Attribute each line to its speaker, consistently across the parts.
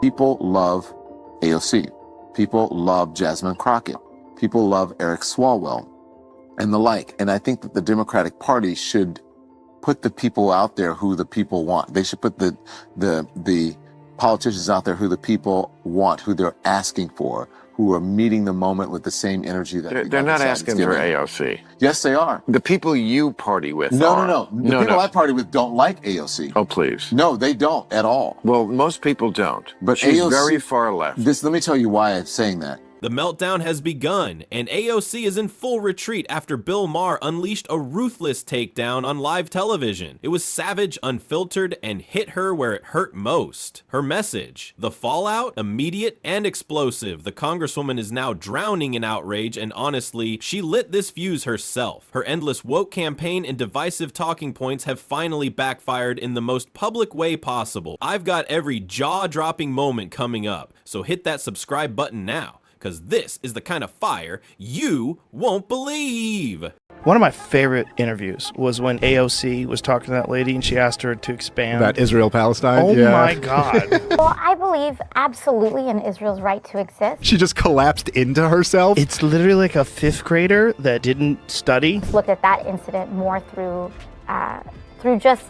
Speaker 1: People love AOC. People love Jasmine Crockett. People love Eric Swalwell and the like. And I think that the Democratic Party should put the people out there who the people want. They should put the politicians out there who the people want, who they're asking for, who are meeting the moment with the same energy that
Speaker 2: they're not asking for AOC.
Speaker 1: Yes, they are.
Speaker 2: The people you party with
Speaker 1: No. The people I party with don't like AOC.
Speaker 2: Oh, please.
Speaker 1: No, they don't at all.
Speaker 2: Well, most people don't.
Speaker 1: But
Speaker 2: she's
Speaker 1: AOC,
Speaker 2: very far left.
Speaker 1: Let me tell you why I'm saying that.
Speaker 3: The meltdown has begun, and AOC is in full retreat after Bill Maher unleashed a ruthless takedown on live television. It was savage, unfiltered, and hit her where it hurt most. Her message: the fallout, immediate and explosive. The Congresswoman is now drowning in outrage, and honestly, she lit this fuse herself. Her endless woke campaign and divisive talking points have finally backfired in the most public way possible. I've got every jaw-dropping moment coming up, so hit that subscribe button now, because this is the kind of fire you won't believe.
Speaker 4: One of my favorite interviews was when AOC was talking to that lady and she asked her to expand.
Speaker 5: About Israel-Palestine?
Speaker 4: Oh my God.
Speaker 6: Well, I believe absolutely in Israel's right to exist.
Speaker 5: She just collapsed into herself?
Speaker 4: It's literally like a fifth grader that didn't study.
Speaker 6: Look at that incident more through just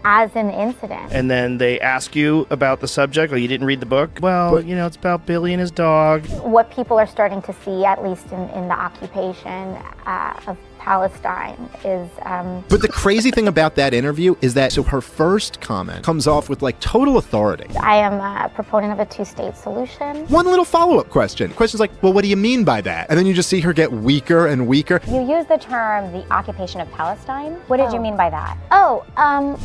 Speaker 6: as an incident.
Speaker 4: And then they ask you about the subject, or you didn't read the book. Well, you know, it's about Billy and his dog.
Speaker 6: What people are starting to see, at least in the occupation of Palestine, is...
Speaker 5: But the crazy thing about that interview is that so her first comment comes off with like total authority.
Speaker 6: I am a proponent of a two-state solution.
Speaker 5: One little follow-up question. The question's like, well, what do you mean by that? And then you just see her get weaker and weaker.
Speaker 7: You use the term the occupation of Palestine. What did you mean by that?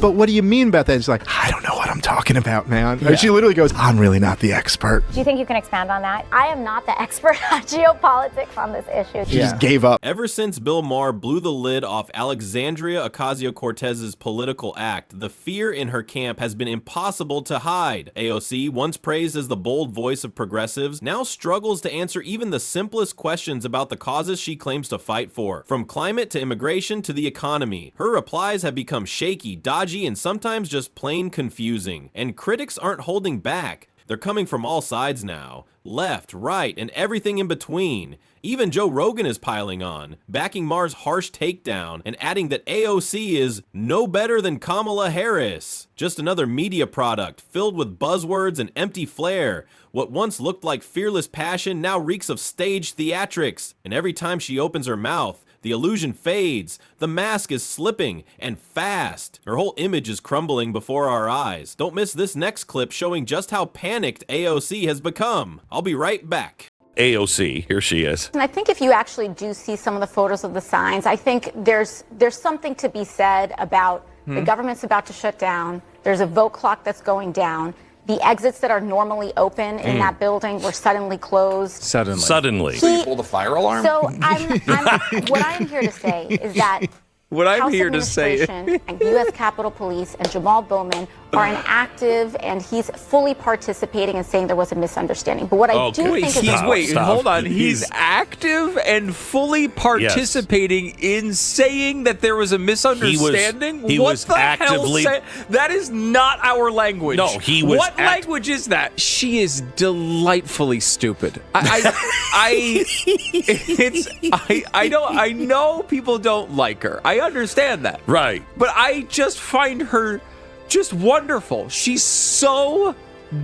Speaker 5: But what do you mean by that? It's like, I don't know what I'm talking about, man. Yeah. She literally goes, I'm really not the expert.
Speaker 7: Do you think you can expand on that?
Speaker 6: I am not the expert at geopolitics on this issue.
Speaker 5: She just gave up.
Speaker 3: Ever since Bill Maher blew the lid off Alexandria Ocasio-Cortez's political act, the fear in her camp has been impossible to hide. AOC, once praised as the bold voice of progressives, now struggles to answer even the simplest questions about the causes she claims to fight for. From climate to immigration to the economy, her replies have become shaky, dodgy, and sometimes just plain confusing. And critics aren't holding back. They're coming from all sides now. Left, right, and everything in between. Even Joe Rogan is piling on, backing Maher's harsh takedown and adding that AOC is no better than Kamala Harris. Just another media product filled with buzzwords and empty flair. What once looked like fearless passion now reeks of staged theatrics. And every time she opens her mouth, the illusion fades, the mask is slipping, and fast. Her whole image is crumbling before our eyes. Don't miss this next clip showing just how panicked AOC has become. I'll be right back.
Speaker 8: AOC, here she is.
Speaker 9: And I think if you actually do see some of the photos of the signs, I think there's something to be said about the government's about to shut down. There's a vote clock that's going down. The exits that are normally open in that building were suddenly closed.
Speaker 8: Suddenly.
Speaker 9: So
Speaker 8: you
Speaker 9: pull the fire alarm? So what I'm here to say is that
Speaker 8: what I'm
Speaker 9: House
Speaker 8: here to say
Speaker 9: and U.S. Capitol Police and Jamal Bowman are an active, and he's fully participating and saying there was a misunderstanding. But what I do think is
Speaker 8: hold on. He's active and fully participating in saying that there was a misunderstanding. He was actively.
Speaker 10: That is not our language.
Speaker 8: No, he was.
Speaker 10: What language is that? She is delightfully stupid. I know people don't like her. I understand that.
Speaker 8: Right.
Speaker 10: But I just find her just wonderful. She's so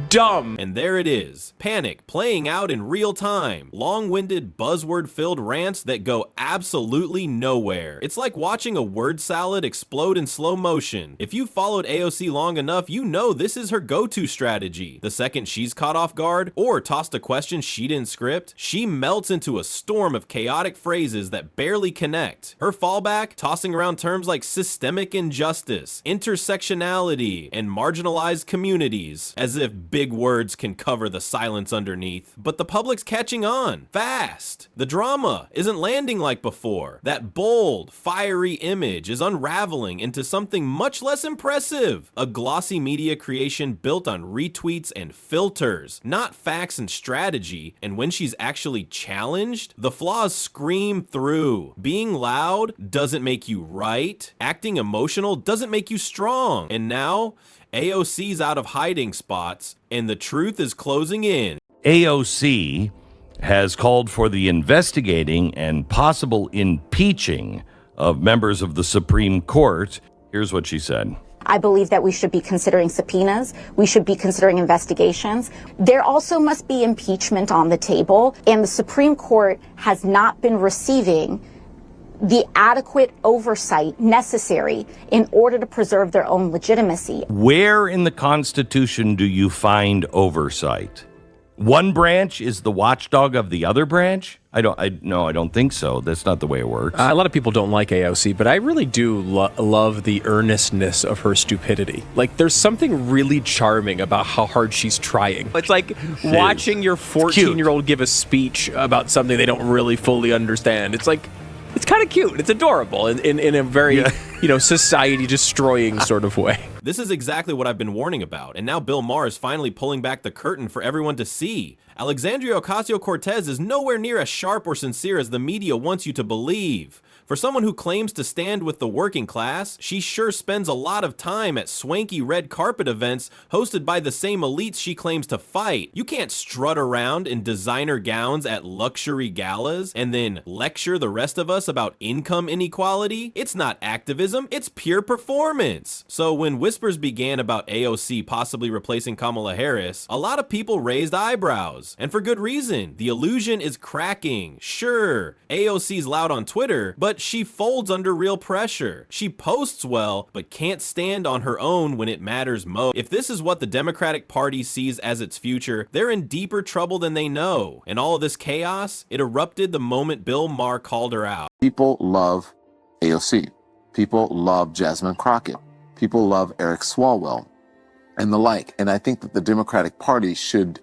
Speaker 10: dumb.
Speaker 3: And there it is. Panic playing out in real time. Long-winded, buzzword-filled rants that go absolutely nowhere. It's like watching a word salad explode in slow motion. If you've followed AOC long enough, you know this is her go-to strategy. The second she's caught off guard or tossed a question she didn't script, she melts into a storm of chaotic phrases that barely connect. Her fallback, tossing around terms like systemic injustice, intersectionality, and marginalized communities, as if big words can cover the silence underneath. But the public's catching on fast. The drama isn't landing like before. That bold, fiery image is unraveling into something much less impressive. A glossy media creation built on retweets and filters, not facts and strategy. And when she's actually challenged, the flaws scream through. Being loud doesn't make you right. Acting emotional doesn't make you strong. And now, AOC's out of hiding spots, and the truth is closing in.
Speaker 11: AOC has called for the investigating and possible impeaching of members of the Supreme Court. Here's what she said.
Speaker 9: I believe that we should be considering subpoenas. We should be considering investigations. There also must be impeachment on the table, and the Supreme Court has not been receiving the adequate oversight necessary in order to preserve their own legitimacy.
Speaker 11: Where in the Constitution do you find oversight? One branch is the watchdog of the other branch? I don't think so. That's not the way it works.
Speaker 10: A lot of people don't like AOC, but I really do love the earnestness of her stupidity. Like, there's something really charming about how hard she's trying. It's like watching your 14-year-old give a speech about something they don't really fully understand. It's like, it's kind of cute. It's adorable in a very, society-destroying sort of way.
Speaker 3: This is exactly what I've been warning about, and now Bill Maher is finally pulling back the curtain for everyone to see. Alexandria Ocasio-Cortez is nowhere near as sharp or sincere as the media wants you to believe. For someone who claims to stand with the working class, she sure spends a lot of time at swanky red carpet events hosted by the same elites she claims to fight. You can't strut around in designer gowns at luxury galas and then lecture the rest of us about income inequality. It's not activism, it's pure performance. So when whispers began about AOC possibly replacing Kamala Harris, a lot of people raised eyebrows. And for good reason. The illusion is cracking. Sure, AOC's loud on Twitter, but she folds under real pressure. She posts well, but can't stand on her own when it matters most. If this is what the Democratic Party sees as its future, they're in deeper trouble than they know. And all of this chaos, it erupted the moment Bill Maher called her out.
Speaker 1: People love AOC. People love Jasmine Crockett. People love Eric Swalwell and the like. And I think that the Democratic Party should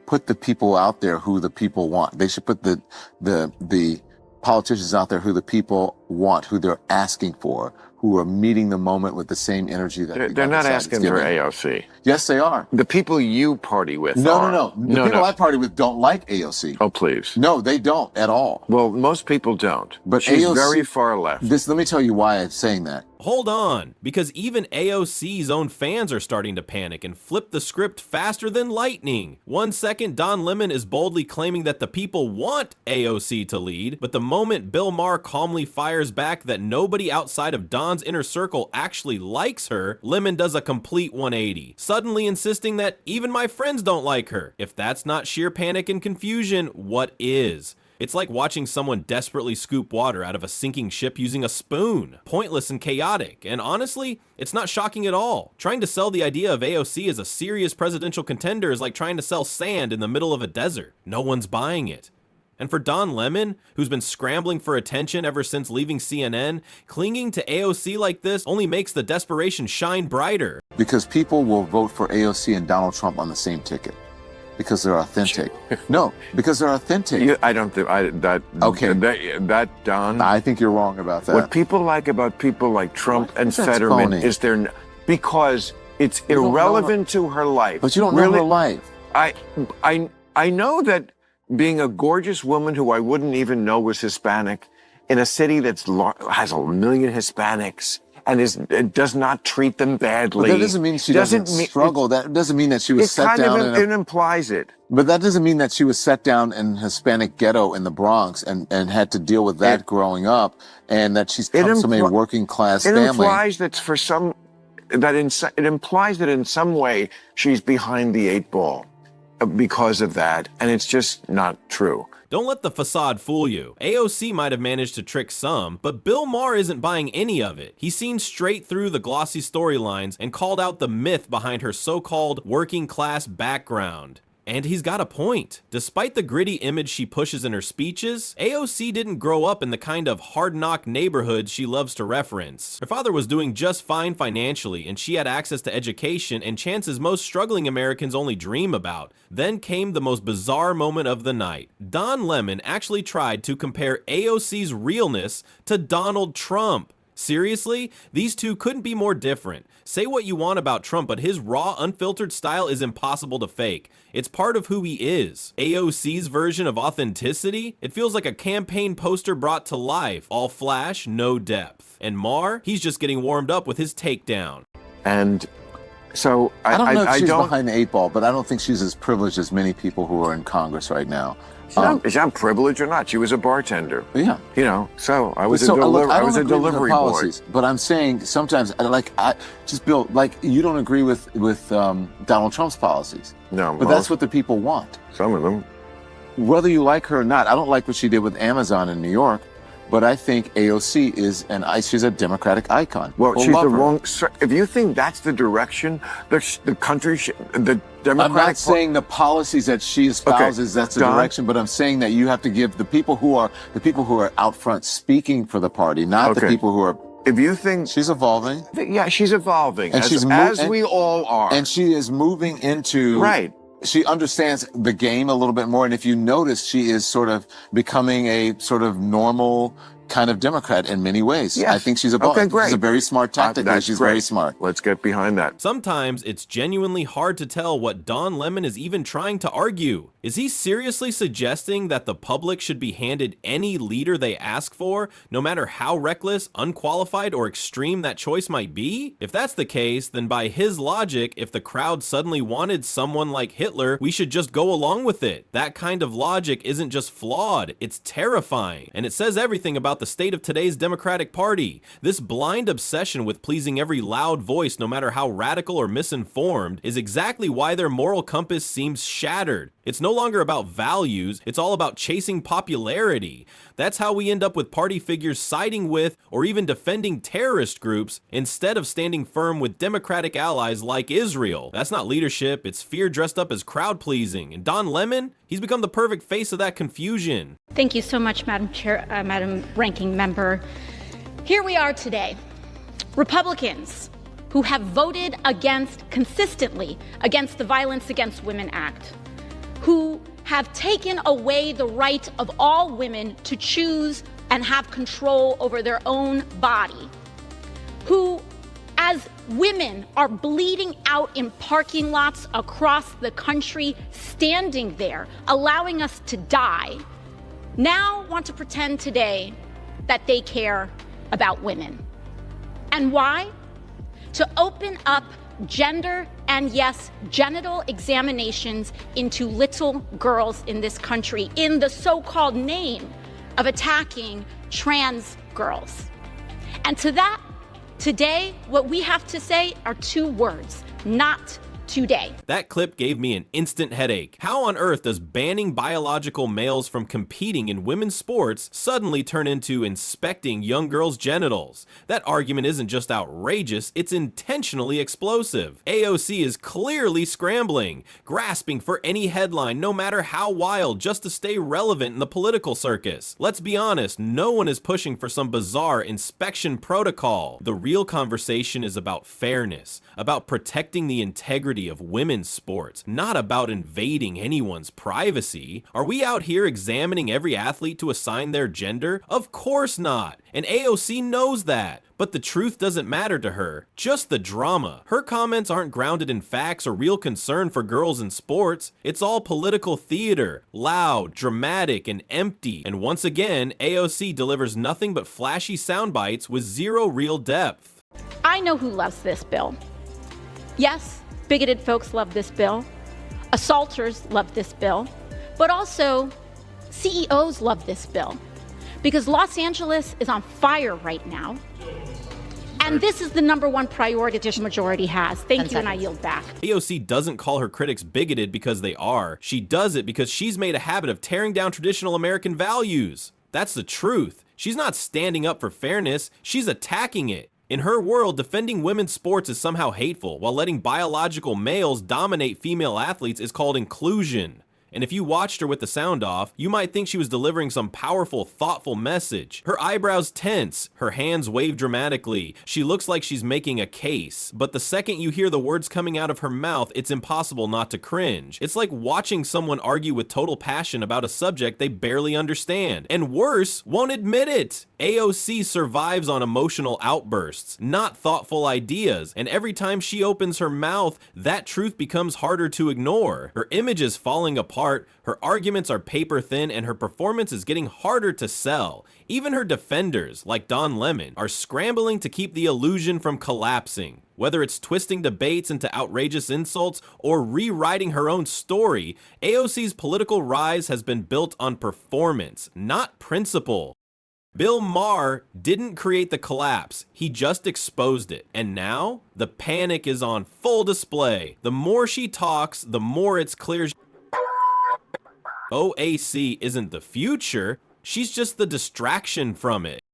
Speaker 1: put the people out there who the people want. They should put the politicians out there who the people want, who they're asking for, who are meeting the moment with the same energy that
Speaker 2: they're not asking for AOC.
Speaker 1: Yes, they are.
Speaker 2: The people you party with
Speaker 1: No. The people I party with don't like AOC.
Speaker 2: Oh, please.
Speaker 1: No, they don't at all.
Speaker 2: Well, most people don't.
Speaker 1: But
Speaker 2: she's
Speaker 1: AOC,
Speaker 2: very far left.
Speaker 1: Let me tell you why I'm saying that.
Speaker 3: Hold on, because even AOC's own fans are starting to panic and flip the script faster than lightning. 1 second, Don Lemon is boldly claiming that the people want AOC to lead, but the moment Bill Maher calmly fires back that nobody outside of Don's inner circle actually likes her, Lemon does a complete 180, suddenly insisting that even my friends don't like her. If that's not sheer panic and confusion, what is? It's like watching someone desperately scoop water out of a sinking ship using a spoon. Pointless and chaotic, and honestly, it's not shocking at all. Trying to sell the idea of AOC as a serious presidential contender is like trying to sell sand in the middle of a desert. No one's buying it. And for Don Lemon, who's been scrambling for attention ever since leaving CNN, clinging to AOC like this only makes the desperation shine brighter.
Speaker 1: Because people will vote for AOC and Donald Trump on the same ticket. Because they're authentic. No, because they're authentic.
Speaker 2: I don't think that Don.
Speaker 1: I think you're wrong about that.
Speaker 2: What people like about people like Trump and Fetterman is because it's irrelevant to her life.
Speaker 1: But you don't know her life.
Speaker 2: I know that being a gorgeous woman who I wouldn't even know was Hispanic in a city that has 1 million Hispanics and does not treat them badly.
Speaker 1: But that doesn't mean she doesn't struggle. That doesn't mean that she was set down.
Speaker 2: It implies it.
Speaker 1: But that doesn't mean that she was set down in a Hispanic ghetto in the Bronx and had to deal with that growing up, and that she's come from a working class family.
Speaker 2: It implies it implies that in some way she's behind the 8 ball because of that, and it's just not true.
Speaker 3: Don't let the facade fool you. AOC might have managed to trick some, but Bill Maher isn't buying any of it. He's seen straight through the glossy storylines and called out the myth behind her so-called working class background. And he's got a point. Despite the gritty image she pushes in her speeches, AOC didn't grow up in the kind of hard-knock neighborhood she loves to reference. Her father was doing just fine financially, and she had access to education and chances most struggling Americans only dream about. Then came the most bizarre moment of the night. Don Lemon actually tried to compare AOC's realness to Donald Trump. Seriously? These two couldn't be more different. Say what you want about Trump, but his raw, unfiltered style is impossible to fake. It's part of who he is. AOC's version of authenticity? It feels like a campaign poster brought to life. All flash, no depth. And Maher? He's just getting warmed up with his takedown.
Speaker 2: And So
Speaker 1: I don't know if she's
Speaker 2: don't,
Speaker 1: behind the 8 ball, but I don't think she's as privileged as many people who are in Congress right now.
Speaker 2: Is that privileged or not? She was a bartender.
Speaker 1: Yeah.
Speaker 2: You know, so I was
Speaker 1: look,
Speaker 2: I was a delivery boy.
Speaker 1: But I'm saying sometimes, Bill, like you don't agree with Donald Trump's policies.
Speaker 2: No.
Speaker 1: But that's what the people want.
Speaker 2: Some of them.
Speaker 1: Whether you like her or not, I don't like what she did with Amazon in New York. But I think AOC she's a Democratic icon.
Speaker 2: Well, she's the wrong. If you think that's the direction the country, the Democratic.
Speaker 1: I'm not saying the policies that she espouses that's the direction, but I'm saying that you have to give the people who are out front speaking for the party, not the people who are.
Speaker 2: If you think
Speaker 1: she's evolving,
Speaker 2: yeah, she's evolving,
Speaker 1: and
Speaker 2: as we all are,
Speaker 1: and she is moving into
Speaker 2: right.
Speaker 1: She understands the game a little bit more. And if you notice, she is sort of becoming a sort of normal kind of Democrat in many ways.
Speaker 2: Yes.
Speaker 1: I think she's a
Speaker 2: great.
Speaker 1: She's a very smart tactic. She's very smart.
Speaker 2: Let's get behind that.
Speaker 3: Sometimes it's genuinely hard to tell what Don Lemon is even trying to argue. Is he seriously suggesting that the public should be handed any leader they ask for, no matter how reckless, unqualified, or extreme that choice might be? If that's the case, then by his logic, if the crowd suddenly wanted someone like Hitler, we should just go along with it. That kind of logic isn't just flawed, it's terrifying. And it says everything about the state of today's Democratic Party. This blind obsession with pleasing every loud voice, no matter how radical or misinformed, is exactly why their moral compass seems shattered. It's no longer about values, it's all about chasing popularity. That's how we end up with party figures siding with or even defending terrorist groups instead of standing firm with Democratic allies like Israel. That's not leadership, it's fear dressed up as crowd pleasing. And Don Lemon, he's become the perfect face of that confusion.
Speaker 12: Thank you so much, Madam Chair, Madam Ranking Member. Here we are today, Republicans who have voted consistently against the Violence Against Women Act, who have taken away the right of all women to choose and have control over their own body, who, as women are bleeding out in parking lots across the country, standing there, allowing us to die, now want to pretend today that they care about women. And why? To open up gender and, yes, genital examinations into little girls in this country in the so-called name of attacking trans girls. And to that, today, what we have to say are 2 words: not today.
Speaker 3: That clip gave me an instant headache. How on earth does banning biological males from competing in women's sports suddenly turn into inspecting young girls' genitals? That argument isn't just outrageous, it's intentionally explosive. AOC is clearly scrambling, grasping for any headline, no matter how wild, just to stay relevant in the political circus. Let's be honest, no one is pushing for some bizarre inspection protocol. The real conversation is about fairness, about protecting the integrity of women's sports, not about invading anyone's privacy. Are we out here examining every athlete to assign their gender? Of course not. And AOC knows that. But the truth doesn't matter to her, just the drama. Her comments aren't grounded in facts or real concern for girls in sports. It's all political theater, loud, dramatic, and empty. And once again, AOC delivers nothing but flashy sound bites with zero real depth.
Speaker 12: I know who loves this bill. Yes, bigoted folks love this bill. Assaulters love this bill. But also, CEOs love this bill. Because Los Angeles is on fire right now. And this is the #1 priority this majority has. Thank you, and I yield back.
Speaker 3: AOC doesn't call her critics bigoted because they are. She does it because she's made a habit of tearing down traditional American values. That's the truth. She's not standing up for fairness, she's attacking it. In her world, defending women's sports is somehow hateful, while letting biological males dominate female athletes is called inclusion. And if you watched her with the sound off, you might think she was delivering some powerful, thoughtful message. Her eyebrows tense, her hands wave dramatically. She looks like she's making a case. But the second you hear the words coming out of her mouth, it's impossible not to cringe. It's like watching someone argue with total passion about a subject they barely understand. And worse, won't admit it. AOC survives on emotional outbursts, not thoughtful ideas. And every time she opens her mouth, that truth becomes harder to ignore. Her image is falling apart apart, her arguments are paper thin, and her performance is getting harder to sell. Even her defenders, like Don Lemon, are scrambling to keep the illusion from collapsing. Whether it's twisting debates into outrageous insults or rewriting her own story, AOC's political rise has been built on performance, not principle. Bill Maher didn't create the collapse, he just exposed it. And now, the panic is on full display. The more she talks, the more it's clear OAC isn't the future, she's just the distraction from it.